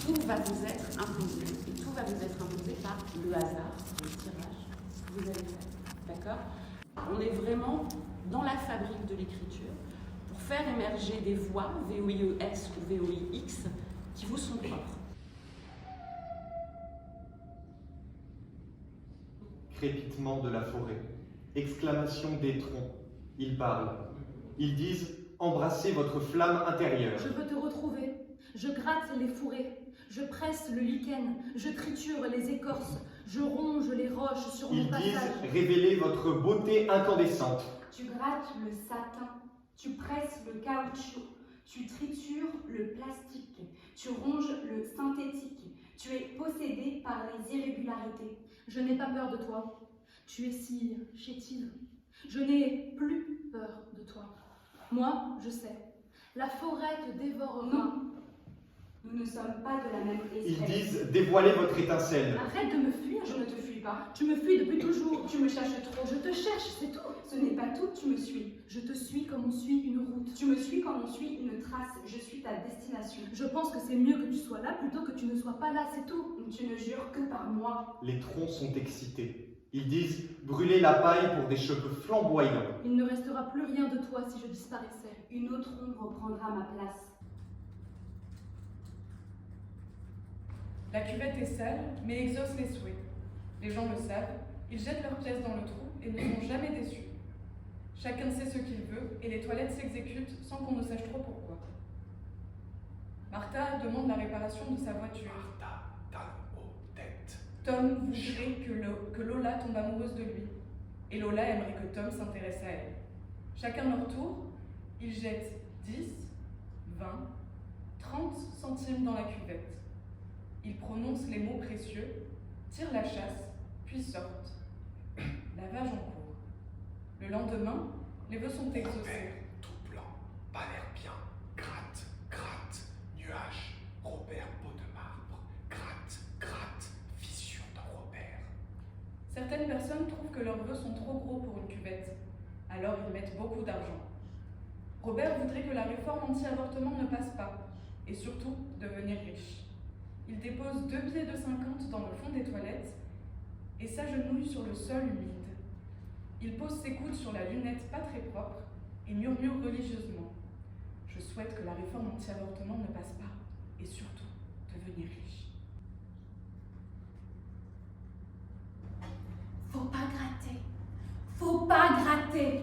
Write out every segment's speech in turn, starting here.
tout va vous être imposé. Et tout va vous être imposé par le hasard, le tirage que vous allez faire. D'accord? On est vraiment dans la fabrique de l'écriture pour faire émerger des voix, VOIES ou VOIX, qui vous sont propres. Crépitement de la forêt, exclamation des troncs. Ils parlent. Ils disent « Embrassez votre flamme intérieure ». Je veux te retrouver. Je gratte les fourrés. Je presse le lichen. Je triture les écorces. Je ronge les roches sur mon Ils passage. disent « Révélez votre beauté incandescente ». Tu grattes le satin, tu presses le caoutchouc, tu tritures le plastique, tu ronges le synthétique, tu es possédé par les irrégularités. Je n'ai pas peur de toi. Tu es si chétive. Je n'ai plus peur de toi. Moi, je sais. La forêt te dévorera. Non, nous ne sommes pas de la même Ils espèce. disent « Dévoilez votre étincelle ». Arrête de me fuir. Je ne te fuis pas. Tu me fuis depuis toujours. Tu me cherches trop. Je te cherche, c'est tout. Ce n'est pas tout, tu me suis. Je te suis comme on suit une route. Tu me suis comme on suit une trace. Je suis ta destination. Je pense que c'est mieux que tu sois là plutôt que tu ne sois pas là, c'est tout. Tu ne jures que par moi. Les troncs sont excités. Ils disent « Brûlez la paille pour des cheveux flamboyants ». Il ne restera plus rien de toi si je disparaissais. Une autre ombre prendra ma place. La cuvette est sale, mais exauce les souhaits. Les gens le savent, ils jettent leurs pièces dans le trou et ne sont jamais déçus. Chacun sait ce qu'il veut et les toilettes s'exécutent sans qu'on ne sache trop pourquoi. Martha demande la réparation de sa voiture. Martha, talon aux têtes. Tom voudrait que Lola tombe amoureuse de lui. Et Lola aimerait que Tom s'intéresse à elle. Chacun leur tour, ils jettent 10, 20, 30 centimes dans la cuvette. Ils prononcent les mots précieux, tirent la chasse, puis sortent. Lavage en cours. Le lendemain, les vœux sont exaucés. Robert, tout blanc, pas l'air bien. Gratte, gratte, nuage. Robert, peau de marbre. Gratte, gratte, fission dans Robert. Certaines personnes trouvent que leurs vœux sont trop gros pour une cuvette. Alors ils mettent beaucoup d'argent. Robert voudrait que la réforme anti-avortement ne passe pas, et surtout devenir riche. Il dépose 2 billets de 50 dans le fond des toilettes et s'agenouille sur le sol humide. Il pose ses coudes sur la lunette pas très propre et murmure religieusement « Je souhaite que la réforme anti-avortement ne passe pas et surtout devenir riche. » Faut pas gratter. Faut pas gratter.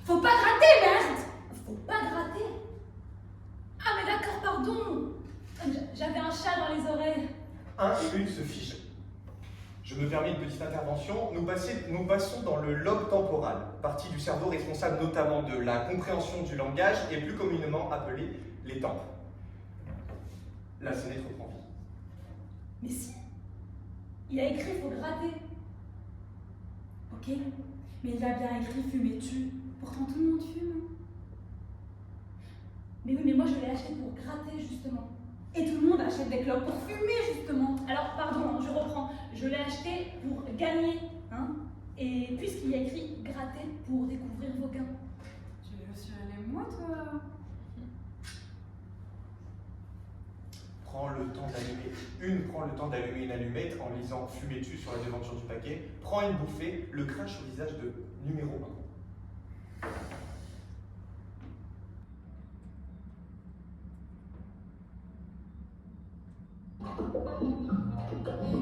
Faut pas gratter, merde. Faut pas gratter. Ah mais d'accord, pardon. J'avais un chat dans les oreilles. Un et une se figent. Je me permets une petite intervention. Nous passons dans le lobe temporal, partie du cerveau responsable notamment de la compréhension du langage et plus communément appelé les tempes. La sonnette reprend vie. Mais si. Il a écrit faut gratter. Ok, mais il a bien écrit fumez-tu. Pourtant tout le monde fume. Mais oui, mais moi je l'ai acheté pour gratter justement. Et tout le monde achète des clopes pour fumer justement. Alors pardon, je reprends. Je l'ai acheté pour gagner. Hein. Et puisqu'il y a écrit gratter pour découvrir vos gains. Tu es aussi un moi, toi. Prends le temps d'allumer une allumette en lisant fumez-tu sur la devanture du paquet. Prends une bouffée, le crache au visage de numéro 1.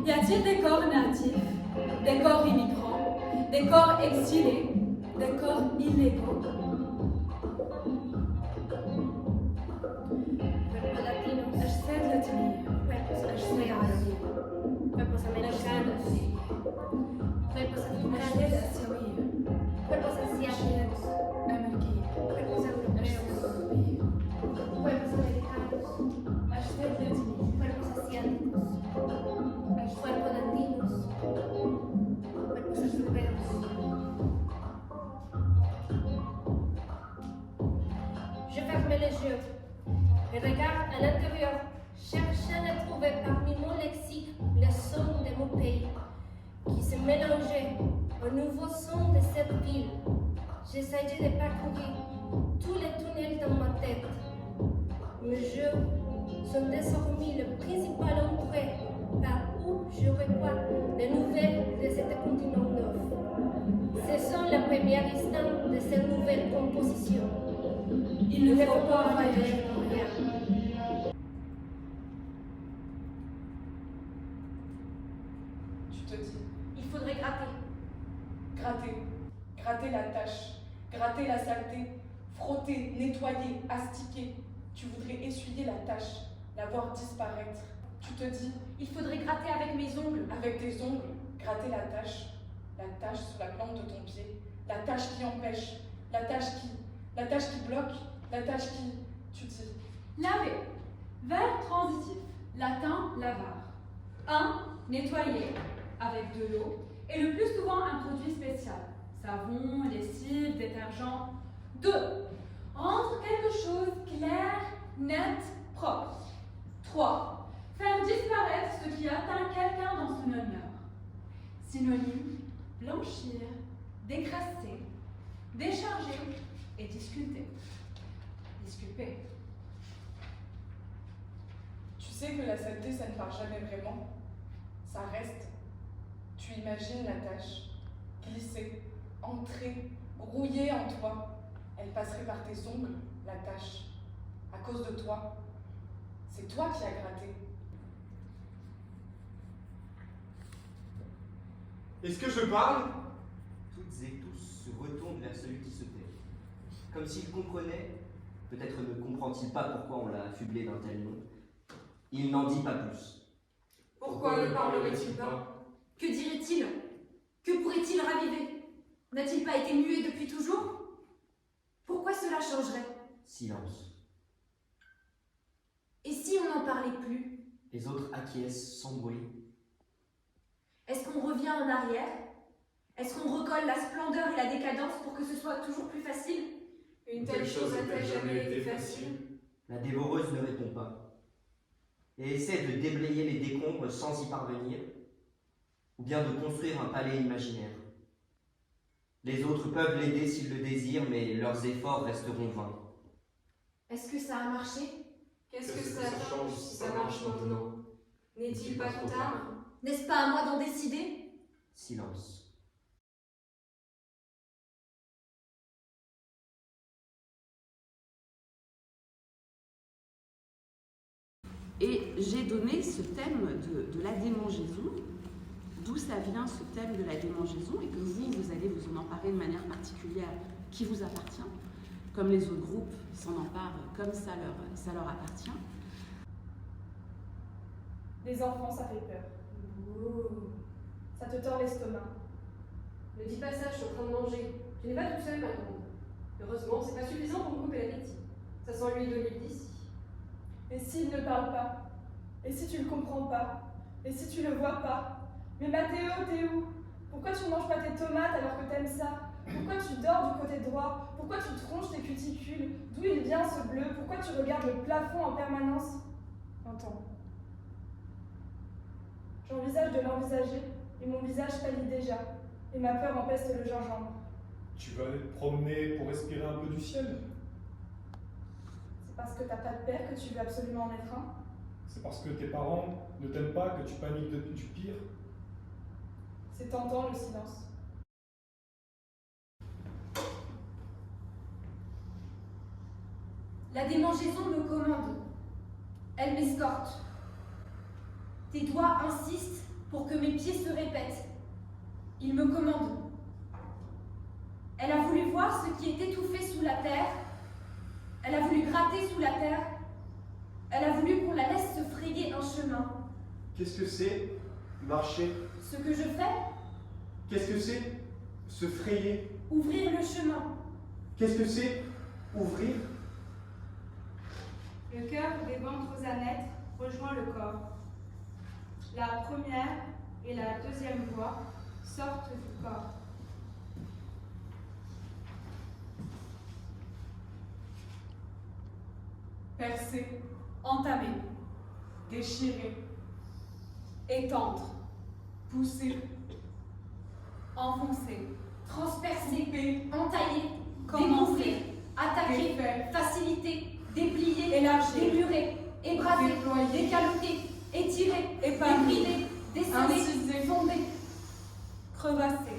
Y a-t-il des corps natifs, des corps immigrants, des corps exilés, des corps illégaux? أجساد لاتينية، أجساد عربية، cuerpos americanos, cuerpos أجساد africanos, آسيوية، cuerpos asiáticos, أمريكية، cuerpos europeos, cuerpos americanos, أجساد لاتينية، cuerpos asiáticos, cuerpos latinos, cuerpos europeos. Je ferme les yeux et regarde à l'intérieur, cherchant à trouver parmi mon lexique les sons de mon pays qui se mélangeaient aux nouveaux sons de cette ville. J'essayais de parcourir tous les tunnels dans ma tête, mais je sont désormais le principal entrée par où je reçois les nouvelles de ce continent neuf. Ce sont la première instance de cette nouvelle composition. Il ne faut pas voyager pour rien. Tu te dis, Il faudrait gratter. gratter la tâche, gratter la saleté, frotter, nettoyer, astiquer. Tu voudrais essuyer la tâche, la voir disparaître. Tu te dis, Il faudrait gratter avec mes ongles. avec tes ongles, gratter la tâche sous la plante de ton pied, la tâche qui empêche, la tâche qui bloque, la tâche qui, tu dis, Laver. Verbe transitif. Latin, lavar. 1. Nettoyer avec de l'eau et le plus souvent un produit spécial. Savon, lessive, détergent. 2. Rendre quelque chose clair, net, propre. 3. Faire disparaître ce qui atteint quelqu'un dans son honneur. Synonyme, blanchir, décrasser, décharger et disculper. Disculper. tu sais que la saleté, ça ne part jamais vraiment. Ça reste. Tu imagines la tâche, glisser, entrer, rouiller en toi. Elle passerait par tes ongles, la tâche. À cause de toi. C'est toi qui as gratté. Est-ce que je parle? Toutes et tous se retournent vers celui qui se tait. Comme s'il comprenait, peut-être ne comprend-il pas pourquoi on l'a affublé d'un tel nom. Il n'en dit pas plus. Pourquoi ne parlerait-il pas? Que dirait-il? Que pourrait-il raviver? N'a-t-il pas été muet depuis toujours? Pourquoi cela changerait? Silence. Et si on n'en parlait plus? Les autres acquiescent sans bruit. Est-ce qu'on revient en arrière? Est-ce qu'on recolle la splendeur et la décadence pour que ce soit toujours plus facile? Une telle chose a-t-elle jamais été facile? La dévoreuse ne répond pas et essaie de déblayer les décombres sans y parvenir, ou bien de construire un palais imaginaire. Les autres peuvent l'aider s'ils le désirent, mais leurs efforts resteront vains. Est-ce que ça a marché? Qu'est-ce que ça change si ça marche maintenant? N'est-il pas trop tard? N'est-ce pas à moi d'en décider? Silence. Et j'ai donné ce thème de la démangeaison, d'où ça vient ce thème de la démangeaison, et que vous allez vous en emparer de manière particulière qui vous appartient, comme les autres groupes s'en emparent comme ça leur appartient. Les enfants, ça fait peur. Ça te tord l'estomac. Ne dis pas ça, je suis en train de manger. Tu n'es pas toute seule, ma grande. Heureusement, c'est pas suffisant pour me couper l'appétit. Ça sent l'huile d'olive d'ici. Et s'il ne parle pas? Et si tu le comprends pas? Et si tu le vois pas? Mais Mathéo, t'es où? Pourquoi tu ne manges pas tes tomates alors que t'aimes ça? Pourquoi tu dors du côté droit? Pourquoi tu tronches tes cuticules? D'où il vient ce bleu? Pourquoi tu regardes le plafond en permanence? Entends. J'envisage de l'envisager, et mon visage pâlit déjà, et ma peur empeste le gingembre. Tu vas aller te promener pour respirer un peu du ciel? C'est parce que t'as pas de père que tu veux absolument en être un? C'est parce que tes parents ne t'aiment pas que tu paniques du pire? C'est tentant le silence. La démangeaison me commande. Elle m'escorte. Tes doigts insistent pour que mes pieds se répètent. Ils me commandent. Elle a voulu voir ce qui est étouffé sous la terre. Elle a voulu gratter sous la terre. Elle a voulu qu'on la laisse se frayer un chemin. Qu'est-ce que c'est marcher? Ce que je fais, Qu'est-ce que c'est se frayer? ouvrir le chemin. Qu'est-ce que c'est ouvrir? Le cœur des ventres à naître rejoint le corps. La première et la deuxième voix sortent du corps. Percer, Entamer, déchirer, étendre, pousser, enfoncer, Transpercer, couper, entailler, Commencer. découvrir, attaquer, défaire, faciliter, déplier, Élargir. démurer, ébrasé, déployé, décaloté, étiré, épargné, débridé, décelé, incisé, fondé. crevassé.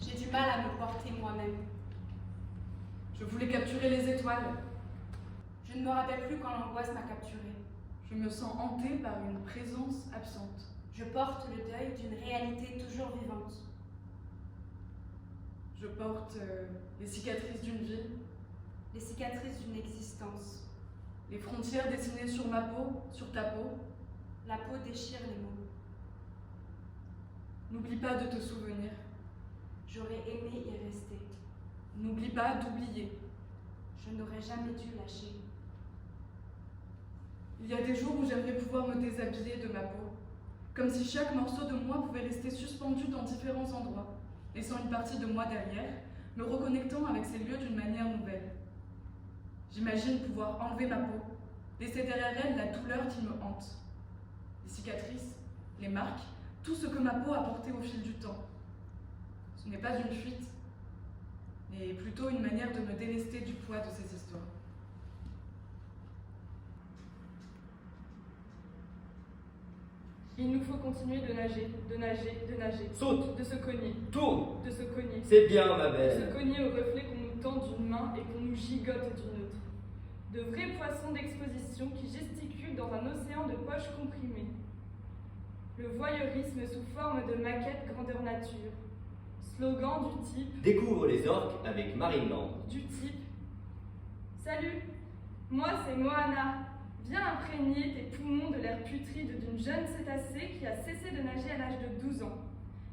J'ai du mal à me porter moi-même. Je voulais capturer les étoiles. Je ne me rappelle plus quand l'angoisse m'a capturée. Je me sens hantée par une présence absente. Je porte le deuil d'une réalité toujours vivante. Je porte les cicatrices d'une vie, Les cicatrices d'une existence. les frontières dessinées sur ma peau, sur ta peau. La peau déchire les mots. N'oublie pas de te souvenir. J'aurais aimé y rester. N'oublie pas d'oublier. Je n'aurais jamais dû lâcher. Il y a des jours où j'aimerais pouvoir me déshabiller de ma peau, comme si chaque morceau de moi pouvait rester suspendu dans différents endroits, laissant une partie de moi derrière, me reconnectant avec ces lieux d'une manière nouvelle. J'imagine pouvoir enlever ma peau, laisser derrière elle la douleur qui me hante. Les cicatrices, les marques, tout ce que ma peau a porté au fil du temps. Ce n'est pas une fuite, mais plutôt une manière de me délester du poids de ces histoires. Il nous faut continuer de nager, de nager, de nager. Saute, De se cogner, tourne, de se cogner. c'est bien ma De se belle. cogner au reflet qu'on nous tend d'une main et qu'on nous gigote d'une autre. De vrais poissons d'exposition qui gesticulent dans un océan de poches comprimées. Le voyeurisme sous forme de maquette grandeur nature. Slogan du type, Découvre les orques avec Marine Land. Salut, moi c'est Moana. Viens imprégner tes poumons de l'air putride d'une jeune cétacée qui a cessé de nager à l'âge de 12 ans.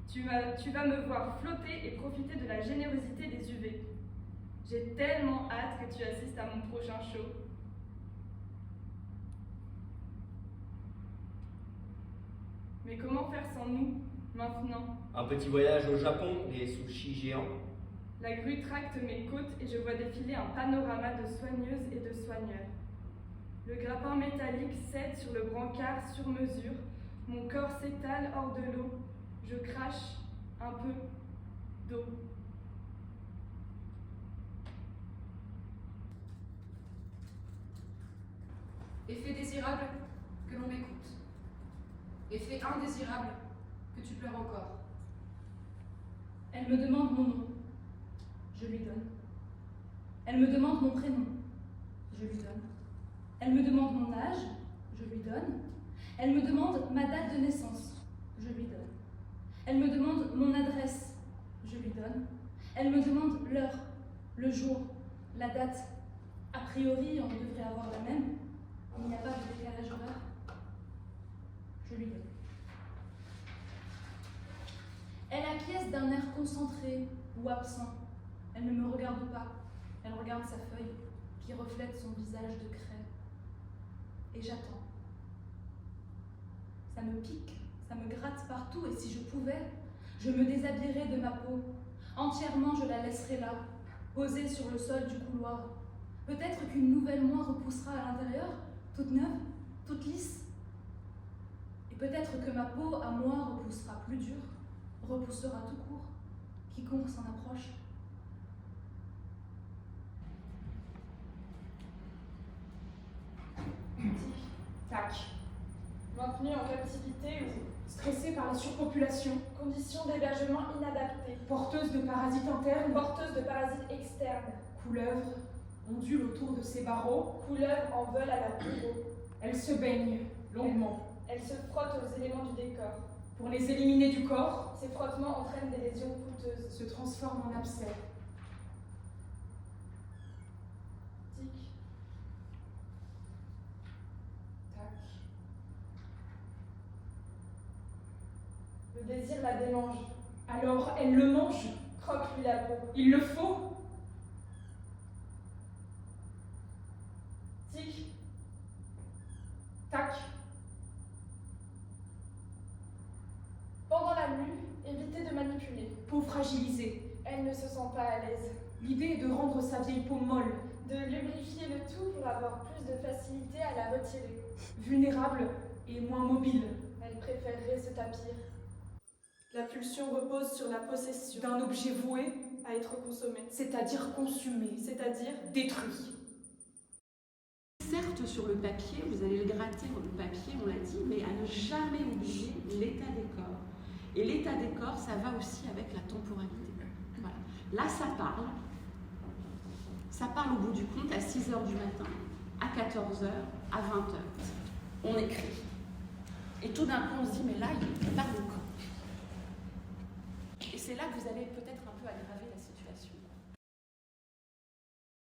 Tu vas me voir flotter et profiter de la générosité des UV. J'ai tellement hâte que tu assistes à mon prochain show. Mais comment faire sans nous, maintenant? Un petit voyage au Japon, des sushis géants. La grue tracte mes côtes et je vois défiler un panorama de soigneuses et de soigneurs. Le grappin métallique cède sur le brancard sur mesure. Mon corps s'étale hors de l'eau. Je crache un peu d'eau. Effet désirable, que l'on m'écoute. Effet indésirable, que tu pleures encore. Elle me demande mon nom. Je lui donne. Elle me demande mon prénom. Je lui donne. Elle me demande mon âge. Je lui donne. Elle me demande ma date de naissance. Je lui donne. Elle me demande mon adresse. Je lui donne. Elle me demande l'heure, le jour, la date. A priori, on devrait avoir la même. Il n'y a pas de décalage horaire. Je lui donne. Elle acquiesce d'un air concentré ou absent. Elle ne me regarde pas. Elle regarde sa feuille qui reflète son visage de craie. Et j'attends. Ça me pique, ça me gratte partout et si je pouvais, je me déshabillerais de ma peau. Entièrement, je la laisserais là, posée sur le sol du couloir. Peut-être qu'une nouvelle moi repoussera à l'intérieur, toute neuve, toute lisse. Et peut-être que ma peau à moi repoussera plus dure, repoussera tout court, quiconque s'en approche. Tac. Maintenue en captivité ou stressée par la surpopulation. Conditions d'hébergement inadaptées. Porteuse de parasites internes. Porteuse de parasites externes. Couleuvre ondule autour de ses barreaux. Couleuvre en vol à la bourreau. Elle se baigne longuement. Elle se frotte aux éléments du décor. Pour les éliminer du corps, ces frottements entraînent des lésions coûteuses. Se transforment en abcès. Tic. Tac. Le désir la démange. Alors elle le mange. Croque-lui la peau. Il le faut. Tic. Tac. Pendant la mue, évitez de manipuler. Peau fragilisée. Elle ne se sent pas à l'aise. L'idée est de rendre sa vieille peau molle. De lubrifier le tout pour avoir plus de facilité à la retirer. Vulnérable et moins mobile. Elle préférerait se tapir. La pulsion repose sur la possession d'un objet voué à être consommé, c'est-à-dire consumé, c'est-à-dire détruit. Certes, sur le papier, vous allez le gratter, le papier, on l'a dit, mais à ne jamais oublier l'état des corps. Et l'état des corps, ça va aussi avec la temporalité. Voilà. Là, ça parle. Ça parle au bout du compte à 6 h du matin, à 14 h, à 20 h. On écrit. Et tout d'un coup, on se dit, mais là, il parle de quand ?